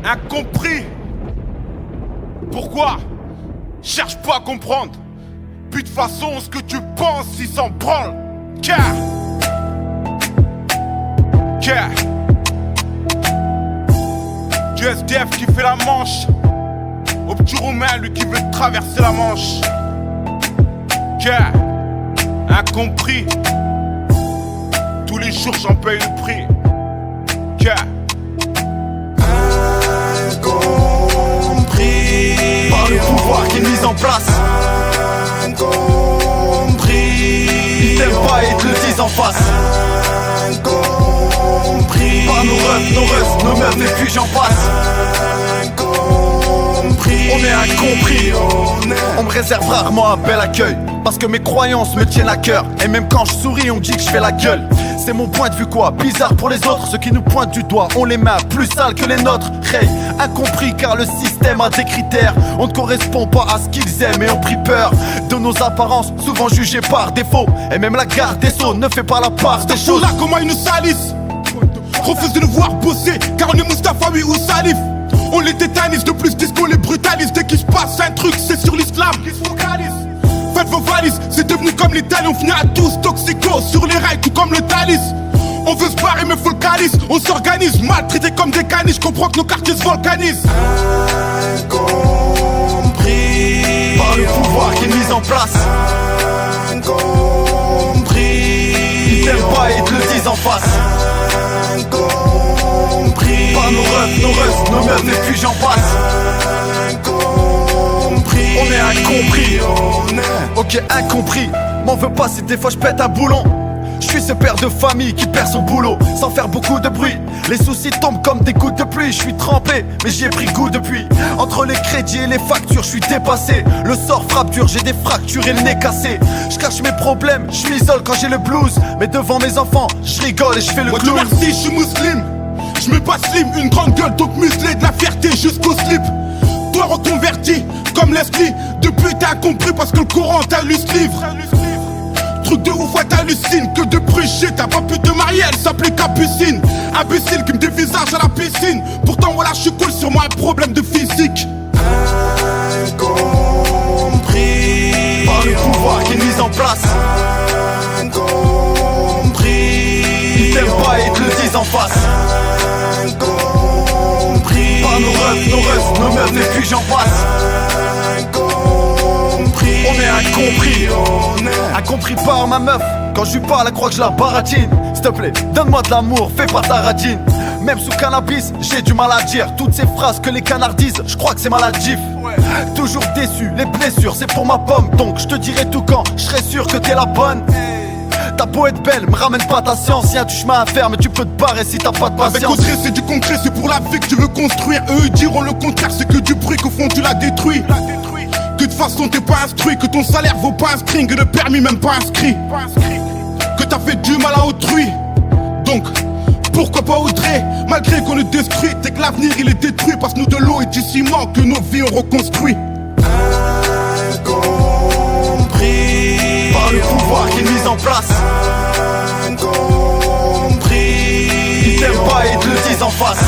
Incompris. Pourquoi? Cherche pas à comprendre. Puis de toute façon, ce que tu penses, il s'en branle. Car du SDF qui fait la manche au petit Roumain, lui qui veut traverser la Manche. Car incompris. Tous les jours j'en paye le prix. Car incompris par le pouvoir qui est mis en place. Incompris, ils t'aiment pas et te le disent en face. Incompris par nos refs, nos meufs et puis j'en passe. Incompris, on est incompris. On me réserve rarement un bel accueil parce que mes croyances me tiennent à cœur. Et même quand je souris on dit que je fais la gueule. C'est mon point de vue quoi, bizarre pour les autres. Ceux qui nous pointent du doigt ont les mains plus sales que les nôtres. Hey, incompris car le système a des critères. On ne correspond pas à ce qu'ils aiment et ont pris peur de nos apparences, souvent jugées par défaut. Et même la garde des sceaux ne fait pas la part des choses. Là comment ils nous salissent, refuse de nous voir bosser car on est Mustapha oui ou Salif. On les tétanise, de plus disco les brutalise. Dès qu'il se passe un truc c'est sur l'islam qu'ils se focalisent. Faites vos valises, c'est devenu comme l'Italie. On finit à tous toxicos sur les rails tout comme le Thalys. On veut se barrer mais faut le calice. On s'organise, maltraité comme des caniches. Je comprends que nos quartiers se volcanisent. Incompris par le pouvoir qui est mis en place. Incompris ils t'aiment pas et te le disent en face. Incompris par nos refs, nos meufs et puis j'en passe. On est incompris. Ok, incompris. M'en veux pas si des fois je pète un boulon. Je suis ce père de famille qui perd son boulot sans faire beaucoup de bruit. Les soucis tombent comme des gouttes de pluie. Je suis trempé mais j'y ai pris goût depuis. Entre les crédits et les factures je suis dépassé. Le sort frappe dur, j'ai des fractures et le nez cassé. Je cache mes problèmes, je m'isole quand j'ai le blues. Mais devant mes enfants, je rigole et je fais le clown. Merci, je suis musulman. Je mets pas slim, une grande gueule donc musclé. De la fierté jusqu'au slip. Toi reconverti comme Leslie. Depuis t'as compris parce que le Coran t'hallucine. Truc de ouf, ouais t'hallucines. Que de prêcher, t'as pas pu te marier, elle s'appelait Capucine. Imbécile qui me dévisage à la piscine. Pourtant voilà je suis cool, sur moi un problème de physique. Incompris par le pouvoir qui est mis en place. Incompris ils t'aiment pas et te le disent en face. Incompris par nos refs, nos meufs et puis j'en passe. On est incompris. Incompris par ma meuf. Quand je lui parle elle croit que je la baratine. S'il te plaît donne-moi de l'amour, fais pas ta radine. Même sous cannabis j'ai du mal à dire toutes ces phrases que les canards disent. Je crois que c'est maladif. Toujours déçu, les blessures c'est pour ma pomme. Donc je te dirai tout quand je serai sûr que t'es la bonne. T'as beau être belle, me ramène pas ta science. Y'a du chemin à faire mais tu peux te barrer si t'as pas de patience. Avec Audrey c'est du concret, c'est pour la vie que tu veux construire. Eux ils diront le contraire, c'est que du bruit qu'au fond tu la détruis. Que de toute façon t'es pas instruit, que ton salaire vaut pas un string, que le permis même pas inscrit. Que t'as fait du mal à autrui. Donc pourquoi pas Audrey? Malgré qu'on est détruit, c'est que l'avenir il est détruit. Parce que nous de l'eau et du ciment que nos vies ont reconstruit. Incompris par le pouvoir qui est mis en place. Incompris ils t'aiment pas et te le disent en face.